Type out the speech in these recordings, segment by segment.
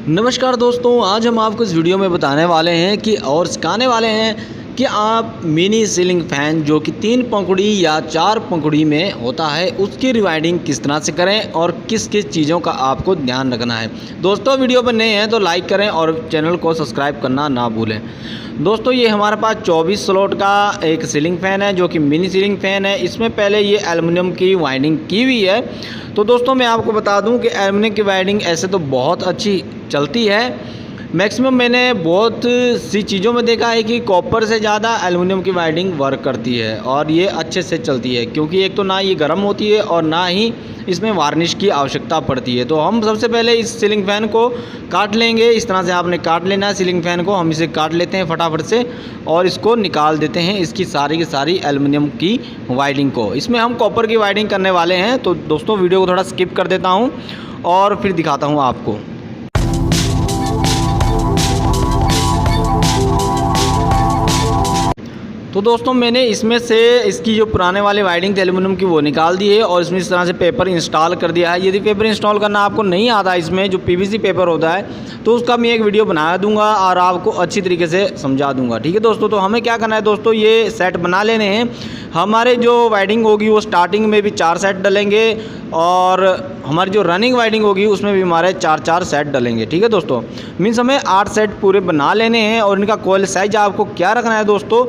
नमस्कार दोस्तों, आज हम आपको इस वीडियो में बताने वाले हैं कि और सिखाने वाले हैं कि आप मिनी सीलिंग फ़ैन जो कि 3 पंखुड़ी या 4 पंखुड़ी में होता है उसकी रिवाइंडिंग किस तरह से करें और किस किस चीज़ों का आपको ध्यान रखना है। दोस्तों, वीडियो पर नए हैं तो लाइक करें और चैनल को सब्सक्राइब करना ना भूलें। दोस्तों, ये हमारे पास 24 स्लॉट का एक सीलिंग फ़ैन है जो कि मिनी सीलिंग फ़ैन है। इसमें पहले ये एल्युमिनियम की वाइंडिंग की हुई है। तो दोस्तों, मैं आपको बता दूं कि एल्युमिनियम की वाइंडिंग ऐसे तो बहुत अच्छी चलती है। मैक्सिमम मैंने बहुत सी चीज़ों में देखा है कि कॉपर से ज़्यादा एल्युमिनियम की वाइंडिंग वर्क करती है और ये अच्छे से चलती है, क्योंकि एक तो ना ये गर्म होती है और ना ही इसमें वार्निश की आवश्यकता पड़ती है। तो हम सबसे पहले इस सीलिंग फ़ैन को काट लेंगे। इस तरह से आपने काट लेना है सीलिंग फ़ैन को। हम इसे काट लेते हैं फटाफट से और इसको निकाल देते हैं, इसकी सारी की सारी एल्युमिनियम की वाइंडिंग को। इसमें हम कॉपर की वाइंडिंग करने वाले हैं। तो दोस्तों, वीडियो को थोड़ा स्किप कर देता हूँ और फिर दिखाता हूँ आपको। तो दोस्तों, मैंने इसमें से इसकी जो पुराने वाली वाइंडिंग थी एल्युमिनियम की वो निकाल दी है और इसमें इस तरह से पेपर इंस्टॉल कर दिया है। यदि पेपर इंस्टॉल करना आपको नहीं आता, इसमें जो पीवीसी पेपर होता है, तो उसका मैं एक वीडियो बना दूंगा और आपको अच्छी तरीके से समझा दूंगा। ठीक है दोस्तों, तो हमें क्या करना है दोस्तों, ये सेट बना लेने हैं। हमारे जो वाइंडिंग होगी वो स्टार्टिंग में भी 4 सेट डलेंगे और हमारी जो रनिंग वाइंडिंग होगी उसमें भी हमारे 4-4 सेट डलेंगे। ठीक है दोस्तों, मीन्स हमें 8 सेट पूरे बना लेने हैं। और इनका कॉइल साइज आपको क्या रखना है दोस्तों,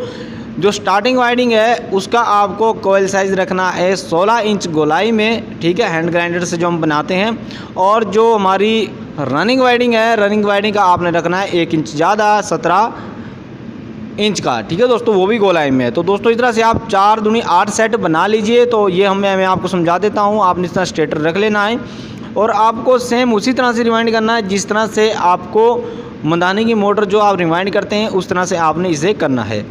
जो स्टार्टिंग वाइंडिंग है उसका आपको कॉइल साइज़ रखना है 16 इंच गोलाई में। ठीक है, हैंड ग्राइंडर से जो हम बनाते हैं। और जो हमारी रनिंग वाइंडिंग है, रनिंग वाइंडिंग का आपने रखना है 1 इंच ज़्यादा, 17 इंच का। ठीक है दोस्तों, वो भी गोलाई में है। तो दोस्तों, इस तरह से आप 4 दूनी 8 सेट बना लीजिए। तो ये मैं आपको समझा देता हूँ। आपने इस तरह स्टेटर रख लेना है और आपको सेम उसी तरह से रिवाइंड करना है जिस तरह से आपको मंदानी की मोटर जो आप रिवाइंड करते हैं उस तरह से आपने इसे करना है।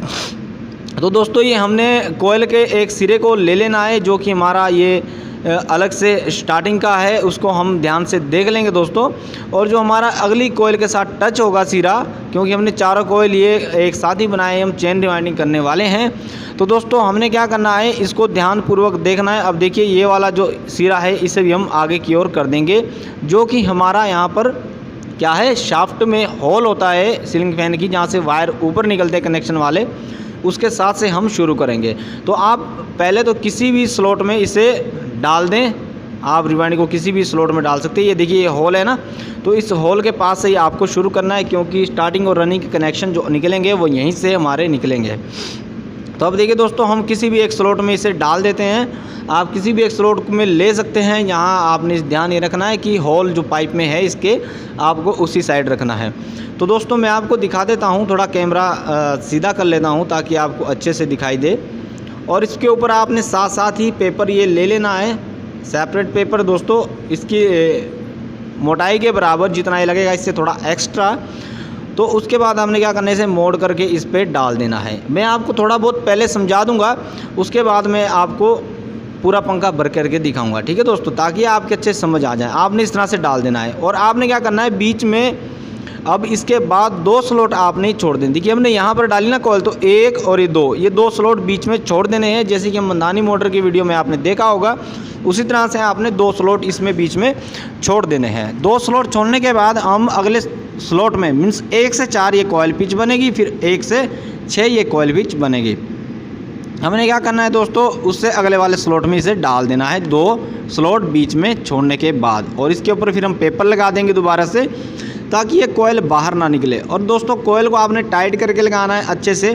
तो दोस्तों, ये हमने कोयल के एक सिरे को ले लेना है जो कि हमारा ये अलग से स्टार्टिंग का है, उसको हम ध्यान से देख लेंगे दोस्तों। और जो हमारा अगली कोयल के साथ टच होगा सिरा, क्योंकि हमने चारों कोयल ये एक साथ ही बनाए, हम चेन रिवाइंडिंग करने वाले हैं। तो दोस्तों, हमने क्या करना है, इसको ध्यानपूर्वक देखना है। अब देखिए, ये वाला जो सिरा है इसे भी हम आगे की ओर कर देंगे, जो कि हमारा यहाँ पर क्या है, शाफ्ट में होल होता है सीलिंग फैन की, जहाँ से वायर ऊपर निकलते हैं कनेक्शन वाले, उसके साथ से हम शुरू करेंगे। तो आप पहले तो किसी भी स्लॉट में इसे डाल दें। आप रिवाइंडिंग को किसी भी स्लॉट में डाल सकते हैं। ये देखिए, ये होल है ना, तो इस होल के पास से ही आपको शुरू करना है, क्योंकि स्टार्टिंग और रनिंग के कनेक्शन जो निकलेंगे वो यहीं से हमारे निकलेंगे। तो अब देखिए दोस्तों, हम किसी भी एक स्लॉट में इसे डाल देते हैं। आप किसी भी एक स्लॉट में ले सकते हैं। यहाँ आपने ध्यान ये रखना है कि होल जो पाइप में है इसके आपको उसी साइड रखना है। तो दोस्तों, मैं आपको दिखा देता हूँ, थोड़ा कैमरा सीधा कर लेता हूँ ताकि आपको अच्छे से दिखाई दे। और इसके ऊपर आपने साथ साथ ही पेपर ये ले लेना है, सेपरेट पेपर दोस्तों, इसकी मोटाई के बराबर जितना ये लगेगा, इससे थोड़ा एक्स्ट्रा। तो उसके बाद हमने क्या करने से मोड़ करके इस पर डाल देना है। मैं आपको थोड़ा बहुत पहले समझा दूंगा, उसके बाद मैं आपको पूरा पंखा भर करके दिखाऊंगा। ठीक है दोस्तों, ताकि आपके अच्छे समझ आ जाए। आपने इस तरह से डाल देना है और आपने क्या करना है, बीच में अब इसके बाद 2 स्लॉट आपने छोड़ दें। देखिए, हमने यहाँ पर डाली ना कॉइल, तो 1 और ये 2 स्लॉट बीच में छोड़ देने हैं। जैसे कि हम मंदानी मोटर की वीडियो में आपने देखा होगा, उसी तरह से आपने 2 स्लॉट इसमें बीच में छोड़ देने हैं। 2 स्लॉट छोड़ने के बाद हम अगले स्लॉट में मीन्स 1 से 4 ये कॉइल पिच बनेगी, फिर 1 से 6 ये कॉइल पिच बनेगी। हमने क्या करना है दोस्तों, उससे अगले वाले स्लॉट में इसे डाल देना है 2 स्लॉट बीच में छोड़ने के बाद। और इसके ऊपर फिर हम पेपर लगा देंगे दोबारा से, ताकि ये कोयल बाहर ना निकले। और दोस्तों, कोयल को आपने टाइट करके लगाना है अच्छे से।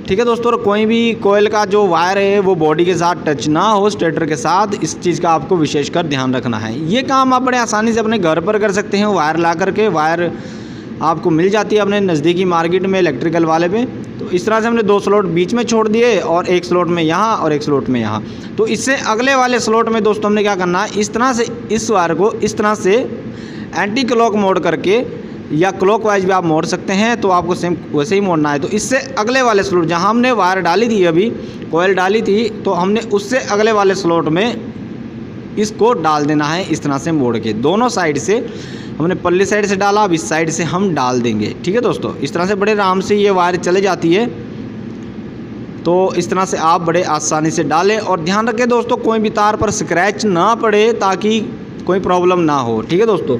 ठीक है दोस्तों, और कोई भी कोयल का जो वायर है वो बॉडी के साथ टच ना हो, स्टेटर के साथ, इस चीज़ का आपको विशेषकर ध्यान रखना है। ये काम आप बड़े आसानी से अपने घर पर कर सकते हैं। वायर ला करके, वायर आपको मिल जाती है अपने नज़दीकी मार्केट में इलेक्ट्रिकल वाले पे। तो इस तरह से हमने 2 स्लॉट बीच में छोड़ दिए और 1 स्लॉट में यहाँ और 1 स्लॉट में यहाँ। तो इससे अगले वाले स्लॉट में दोस्तों हमने क्या करना है, इस तरह से इस वायर को इस तरह से एंटी क्लॉक मोड़ करके, या क्लॉक वाइज भी आप मोड़ सकते हैं, तो आपको सेम वैसे ही मोड़ना है। तो इससे अगले वाले स्लॉट, जहाँ हमने वायर डाली थी, अभी कॉइल डाली थी, तो हमने उससे अगले वाले स्लॉट में इसको डाल देना है इस तरह से मोड़ के। दोनों साइड से हमने पल्ली साइड से डाला, अब इस साइड से हम डाल देंगे। ठीक है दोस्तों, इस तरह से बड़े आराम से ये वायर चले जाती है। तो इस तरह से आप बड़े आसानी से डालें और ध्यान रखें दोस्तों, कोई भी तार पर स्क्रैच ना पड़े ताकि कोई प्रॉब्लम ना हो। ठीक है दोस्तों,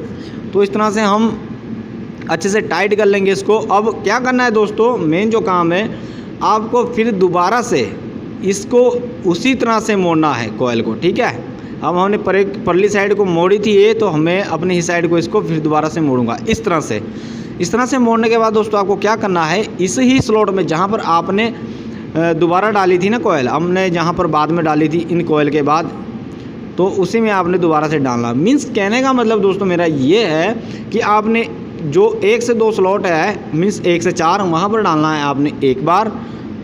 तो इस तरह से हम अच्छे से टाइट कर लेंगे इसको। अब क्या करना है दोस्तों, मेन जो काम है आपको फिर दोबारा से इसको उसी तरह से मोड़ना है कॉइल को, ठीक है। अब हमने परली साइड को मोड़ी थी ये, तो हमें अपनी ही साइड को इसको फिर दोबारा से मोड़ूंगा इस तरह से मोड़ने के बाद दोस्तों आपको क्या करना है, इस ही स्लॉट में जहाँ पर आपने दोबारा डाली थी ना कॉइल, हमने जहाँ पर बाद में डाली थी इन कॉइल के बाद, तो उसी में आपने दोबारा से डालना। मीन्स कहने का मतलब दोस्तों मेरा ये है कि आपने जो 1 से 2 स्लॉट है, मीन्स 1 से 4 वहाँ पर डालना है आपने एक बार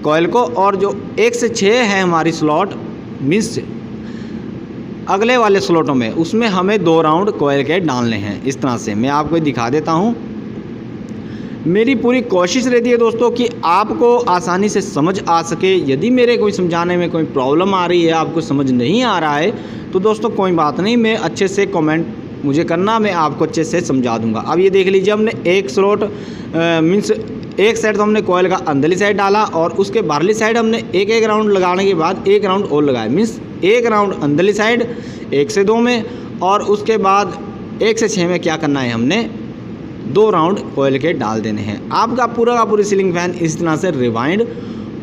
कॉइल को, और जो 1 से 6 है हमारी स्लॉट मीन्स अगले वाले स्लॉटों में, उसमें हमें 2 राउंड कॉइल के डालने हैं। इस तरह से मैं आपको दिखा देता हूँ। मेरी पूरी कोशिश रहती है दोस्तों कि आपको आसानी से समझ आ सके। यदि मेरे कोई समझाने में कोई प्रॉब्लम आ रही है, आपको समझ नहीं आ रहा है, तो दोस्तों कोई बात नहीं, मैं अच्छे से कमेंट मुझे करना, मैं आपको अच्छे से समझा दूंगा। अब ये देख लीजिए, हमने एक स्लॉट मीन्स एक साइड तो हमने कॉइल का अंदरली साइड डाला, और उसके बाहरली साइड हमने एक राउंड लगाने के बाद 1 राउंड और लगाया। मीन्स 1 राउंड अंदरली साइड 1 से 2 में, और उसके बाद 1 से 6 में क्या करना है, हमने 2 राउंड कॉइल के डाल देने हैं। आपका पूरा का पूरी सीलिंग फैन इस तरह से रिवाइंड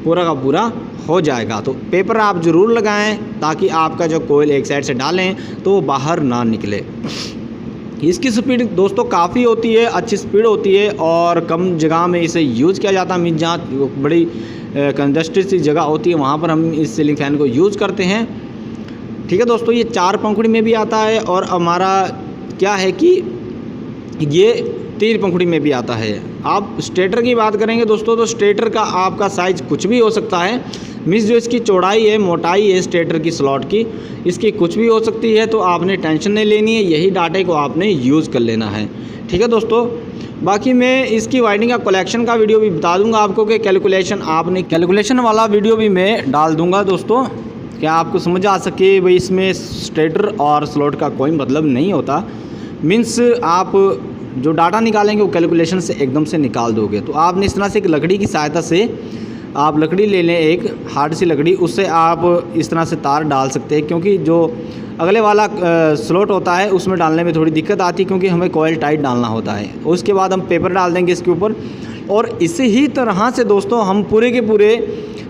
पूरा का पूरा हो जाएगा। तो पेपर आप ज़रूर लगाएं ताकि आपका जो कॉइल एक साइड से डालें तो वो बाहर ना निकले। इसकी स्पीड दोस्तों काफ़ी होती है, अच्छी स्पीड होती है, और कम जगह में इसे यूज़ किया जाता है। मीन जहाँ बड़ी कंजस्टेड सी जगह होती है वहाँ पर हम इस सीलिंग फैन को यूज़ करते हैं, ठीक है दोस्तों। ये 4 पंखुड़ी में भी आता है, और हमारा क्या है कि ये 3 पंखुड़ी में भी आता है। आप स्टेटर की बात करेंगे दोस्तों, तो स्टेटर का आपका साइज़ कुछ भी हो सकता है। मीन्स जो इसकी चौड़ाई है, मोटाई है स्टेटर की स्लॉट की, इसकी कुछ भी हो सकती है। तो आपने टेंशन नहीं लेनी है, यही डाटे को आपने यूज़ कर लेना है, ठीक है दोस्तों। बाकी मैं इसकी वाइंडिंग का कलेक्शन का वीडियो भी बता दूंगा आपको कि कैलकुलेशन वाला वीडियो भी मैं डाल दूंगा दोस्तों, क्या आपको समझ आ सके भाई इसमें स्टेटर और स्लॉट का कोई मतलब नहीं होता। मीन्स आप जो डाटा निकालेंगे वो कैलकुलेशन से एकदम से निकाल दोगे। तो आपने इस तरह से एक लकड़ी की सहायता से आप लकड़ी ले लें, एक हार्ड सी लकड़ी, उससे आप इस तरह से तार डाल सकते हैं, क्योंकि जो अगले वाला स्लॉट होता है उसमें डालने में थोड़ी दिक्कत आती है, क्योंकि हमें कॉइल टाइट डालना होता है। उसके बाद हम पेपर डाल देंगे इसके ऊपर, और इसी ही तरह से दोस्तों हम पूरे के पूरे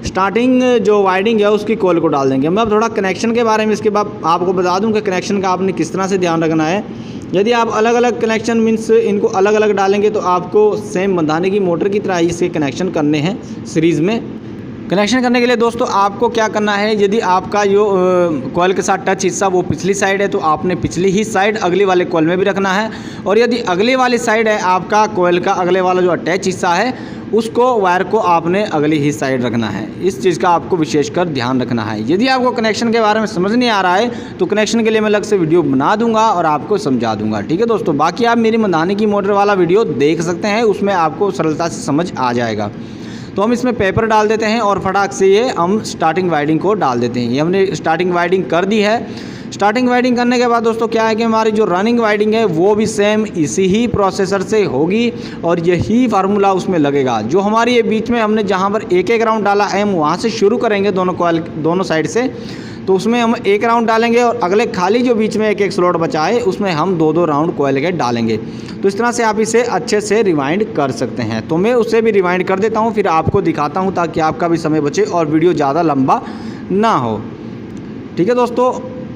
स्टार्टिंग जो वाइंडिंग है उसकी कॉइल को डाल देंगे। मैं अब थोड़ा कनेक्शन के बारे में इसके बाद आपको बता दूं कि कनेक्शन का आपने किस तरह से ध्यान रखना है। यदि आप अलग अलग कनेक्शन मीन्स इनको अलग अलग डालेंगे तो आपको सेम बंधाने की मोटर की तरह इसके कनेक्शन करने हैं सीरीज़ में। कनेक्शन करने के लिए दोस्तों आपको क्या करना है, यदि आपका जो कॉइल के साथ टच हिस्सा वो पिछली साइड है तो आपने पिछली ही साइड अगली वाले कॉइल में भी रखना है, और यदि अगली वाली साइड है आपका कॉइल का अगले वाला जो अटैच हिस्सा है उसको वायर को आपने अगली ही साइड रखना है। इस चीज़ का आपको विशेषकर ध्यान रखना है। यदि आपको कनेक्शन के बारे में समझ नहीं आ रहा है तो कनेक्शन के लिए मैं अलग से वीडियो बना दूंगा और आपको समझा दूंगा, ठीक है दोस्तों। बाकी आप मेरी बंधाने की मोटर वाला वीडियो देख सकते हैं, उसमें आपको सरलता से समझ आ जाएगा। तो हम इसमें पेपर डाल देते हैं और फटाक से ये हम स्टार्टिंग वाइंडिंग को डाल देते हैं। ये हमने स्टार्टिंग वाइंडिंग कर दी है। स्टार्टिंग वाइंडिंग करने के बाद दोस्तों क्या है कि हमारी जो रनिंग वाइंडिंग है वो भी सेम इसी ही प्रोसेसर से होगी और यही फार्मूला उसमें लगेगा। जो हमारी ये बीच में हमने जहाँ पर एक राउंड डाला है हम वहाँ से शुरू करेंगे दोनों कॉइल दोनों साइड से, तो उसमें हम 1 राउंड डालेंगे और अगले खाली जो बीच में एक स्लॉट बचा है उसमें हम 2 राउंड कॉइल के डालेंगे। तो इस तरह से आप इसे अच्छे से रिवाइंड कर सकते हैं। तो मैं उसे भी रिवाइंड कर देता हूँ, फिर आपको दिखाता हूँ ताकि आपका भी समय बचे और वीडियो ज़्यादा लंबा ना हो, ठीक है दोस्तों।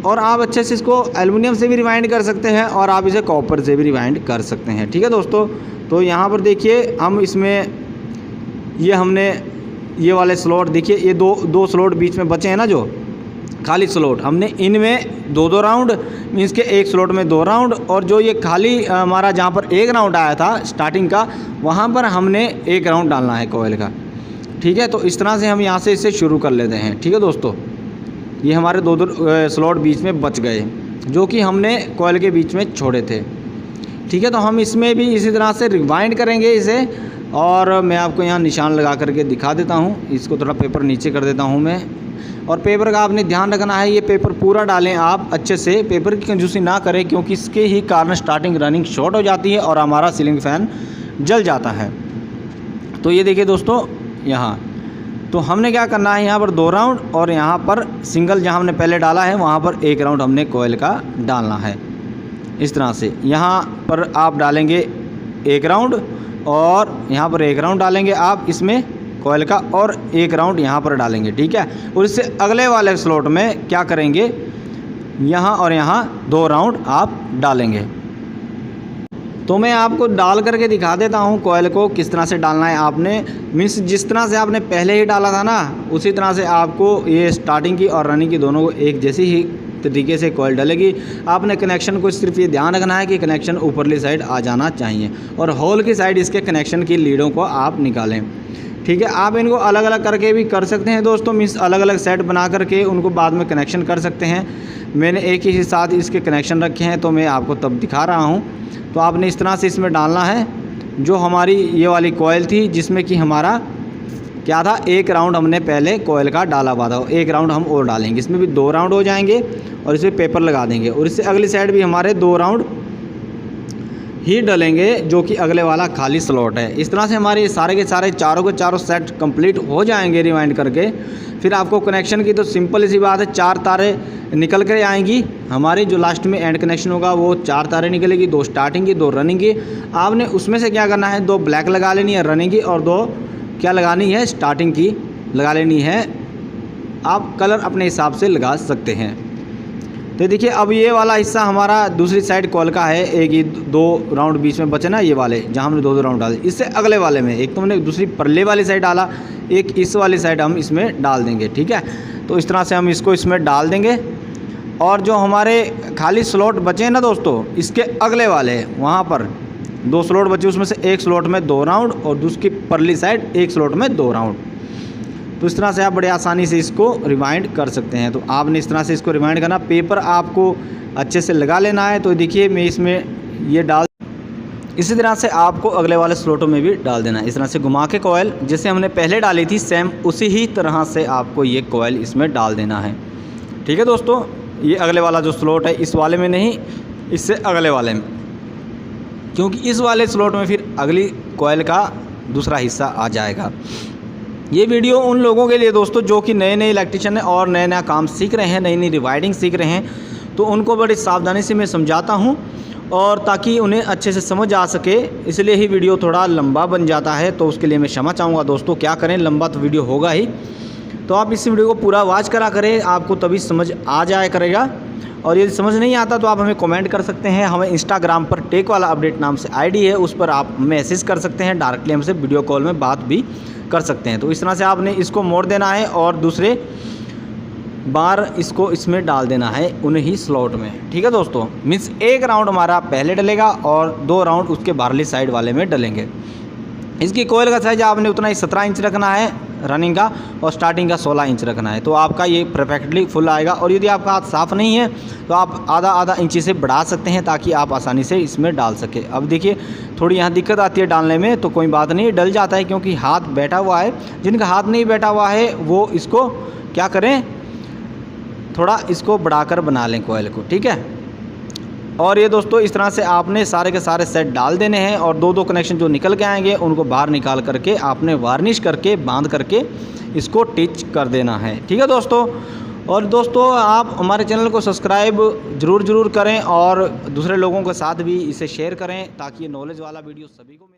और आप अच्छे से इसको एल्युमिनियम से भी रिवाइंड कर सकते हैं और आप इसे कॉपर से भी रिवाइंड कर सकते हैं, ठीक है दोस्तों। तो यहाँ पर देखिए हम इसमें ये हमने ये वाले स्लॉट देखिए, ये दो स्लॉट बीच में बचे हैं ना जो खाली स्लॉट, हमने इनमें 2 राउंड मीन्स के एक स्लॉट में 2 राउंड, और जो ये खाली हमारा जहाँ पर 1 राउंड आया था स्टार्टिंग का वहाँ पर हमने 1 राउंड डालना है कॉइल का, ठीक है। तो इस तरह से हम यहाँ से इसे शुरू कर लेते हैं, ठीक है दोस्तों। ये हमारे 2 स्लॉट बीच में बच गए जो कि हमने कॉइल के बीच में छोड़े थे, ठीक है। तो हम इसमें भी इसी तरह से रिवाइंड करेंगे इसे, और मैं आपको यहाँ निशान लगा करके दिखा देता हूँ। इसको थोड़ा पेपर नीचे कर देता हूँ मैं, और पेपर का आपने ध्यान रखना है ये पेपर पूरा डालें आप अच्छे से, पेपर की कंजूसी ना करें क्योंकि इसके ही कारण स्टार्टिंग रनिंग शॉर्ट हो जाती है और हमारा सीलिंग फ़ैन जल जाता है। तो ये देखिए दोस्तों, यहाँ तो हमने क्या करना है, यहाँ पर 2 राउंड और यहाँ पर सिंगल जहाँ हमने पहले डाला है वहाँ पर 1 राउंड हमने कॉइल का डालना है। इस तरह से यहाँ पर आप डालेंगे एक राउंड और यहाँ पर एक राउंड डालेंगे आप इसमें कॉयल का, और एक राउंड यहाँ पर डालेंगे, ठीक है। और इससे अगले वाले स्लॉट में क्या करेंगे, यहाँ और यहाँ 2 राउंड आप डालेंगे। तो मैं आपको डाल करके दिखा देता हूँ कॉयल को किस तरह से डालना है। आपने मीन्स जिस तरह से आपने पहले ही डाला था ना, उसी तरह से आपको ये स्टार्टिंग की और रनिंग की दोनों को एक जैसी ही तरीके से कॉयल डलेगी। आपने कनेक्शन को सिर्फ ये ध्यान रखना है कि कनेक्शन ऊपरली साइड आ जाना चाहिए और होल की साइड इसके कनेक्शन की लीडों को आप निकालें, ठीक है। आप इनको अलग अलग करके भी कर सकते हैं दोस्तों, मीन्स अलग अलग सेट बना करके उनको बाद में कनेक्शन कर सकते हैं। मैंने एक ही साथ इसके कनेक्शन रखे हैं तो मैं आपको तब दिखा रहा हूँ। तो आपने इस तरह से इसमें डालना है। जो हमारी ये वाली कॉयल थी जिसमें कि हमारा क्या था, एक राउंड हमने पहले कॉयल का डाला हुआ था, एक राउंड हम और डालेंगे, इसमें भी 2 राउंड हो जाएंगे और इसमें पेपर लगा देंगे। और इससे अगली साइड भी हमारे 2 राउंड ही डलेंगे जो कि अगले वाला खाली स्लॉट है। इस तरह से हमारे सारे के सारे चारों के चारों सेट कंप्लीट हो जाएंगे रिवाइंड करके। फिर आपको कनेक्शन की तो सिंपल सी बात है, 4 तारे निकल कर आएंगी। हमारी जो लास्ट में एंड कनेक्शन होगा वो 4 तारे निकलेगी, 2 स्टार्टिंग की 2 रनिंग की। आपने उसमें से क्या करना है, 2 ब्लैक लगा लेनी है रनिंग की और 2 क्या लगानी है, स्टार्टिंग की लगा लेनी है। आप कलर अपने हिसाब से लगा सकते हैं। तो देखिए अब ये वाला हिस्सा हमारा दूसरी साइड कॉल का है। एक ही 2 राउंड बीच में बचे ना, ये वाले जहाँ हमने 2 राउंड डाले। इससे अगले वाले में एक तो हमने दूसरी परले वाली साइड डाला, एक इस वाली साइड हम इसमें डाल देंगे, ठीक है। तो इस तरह से हम इसको इसमें डाल देंगे। और जो हमारे खाली स्लॉट बचे हैं ना दोस्तों, इसके अगले वाले वहाँ पर 2 स्लॉट बचे, उसमें से एक स्लॉट में 2 राउंड और दूसरी परली साइड एक स्लॉट में 2 राउंड। तो इस तरह से आप बड़े आसानी से इसको रिवाइंड कर सकते हैं। तो आपने इस तरह से इसको रिवाइंड करना, पेपर आपको अच्छे से लगा लेना है। तो देखिए मैं इसमें ये डाल, इसी तरह से आपको अगले वाले स्लॉटों में भी डाल देना है। इस तरह से घुमा के कॉयल जैसे हमने पहले डाली थी सेम उसी ही तरह से आपको ये कॉयल इसमें डाल देना है, ठीक है दोस्तों। ये अगले वाला जो स्लॉट है इस वाले में नहीं, इससे अगले वाले में, क्योंकि इस वाले स्लॉट में फिर अगली कॉयल का दूसरा हिस्सा आ जाएगा। ये वीडियो उन लोगों के लिए दोस्तों जो कि नए नए इलेक्ट्रिशियन हैं और नया नया काम सीख रहे हैं, नई नई रिवाइंडिंग सीख रहे हैं, तो उनको बड़ी सावधानी से मैं समझाता हूँ और ताकि उन्हें अच्छे से समझ आ सके। इसलिए ही वीडियो थोड़ा लंबा बन जाता है, तो उसके लिए मैं क्षमा चाहूँगा दोस्तों। क्या करें, लंबा तो वीडियो होगा ही, तो आप इस वीडियो को पूरा वॉच करा करें, आपको तभी समझ आ जाया करेगा। और यदि समझ नहीं आता तो आप हमें कमेंट कर सकते हैं। हमें इंस्टाग्राम पर टेक वाला अपडेट नाम से आईडी है, उस पर आप मैसेज कर सकते हैं, डायरेक्टली हमसे वीडियो कॉल में बात भी कर सकते हैं। तो इस तरह से आपने इसको मोड़ देना है और दूसरे बार इसको इसमें डाल देना है उन्हीं ही स्लॉट में, ठीक है दोस्तों। मीन्स एक राउंड हमारा पहले डलेगा और 2 राउंड उसके बाहरली साइड वाले में डलेंगे। इसकी कोयल का साइज आपने उतना ही 17 इंच रखना है रनिंग का, और स्टार्टिंग का 16 इंच रखना है। तो आपका ये परफेक्टली फुल आएगा। और यदि आपका हाथ साफ़ नहीं है तो आप आधा इंची से बढ़ा सकते हैं ताकि आप आसानी से इसमें डाल सके। अब देखिए थोड़ी यहाँ दिक्कत आती है डालने में, तो कोई बात नहीं, डल जाता है क्योंकि हाथ बैठा हुआ है। जिनका हाथ नहीं बैठा हुआ है वो इसको क्या करें, थोड़ा इसको बढ़ाकर बना लें कोयल को, ठीक है। और ये दोस्तों इस तरह से आपने सारे के सारे सेट डाल देने हैं और 2-2 कनेक्शन जो निकल के आएंगे उनको बाहर निकाल करके आपने वार्निश करके बांध करके इसको टिच कर देना है, ठीक है दोस्तों। और दोस्तों आप हमारे चैनल को सब्सक्राइब ज़रूर करें और दूसरे लोगों के साथ भी इसे शेयर करें ताकि ये नॉलेज वाला वीडियो सभी को मिले।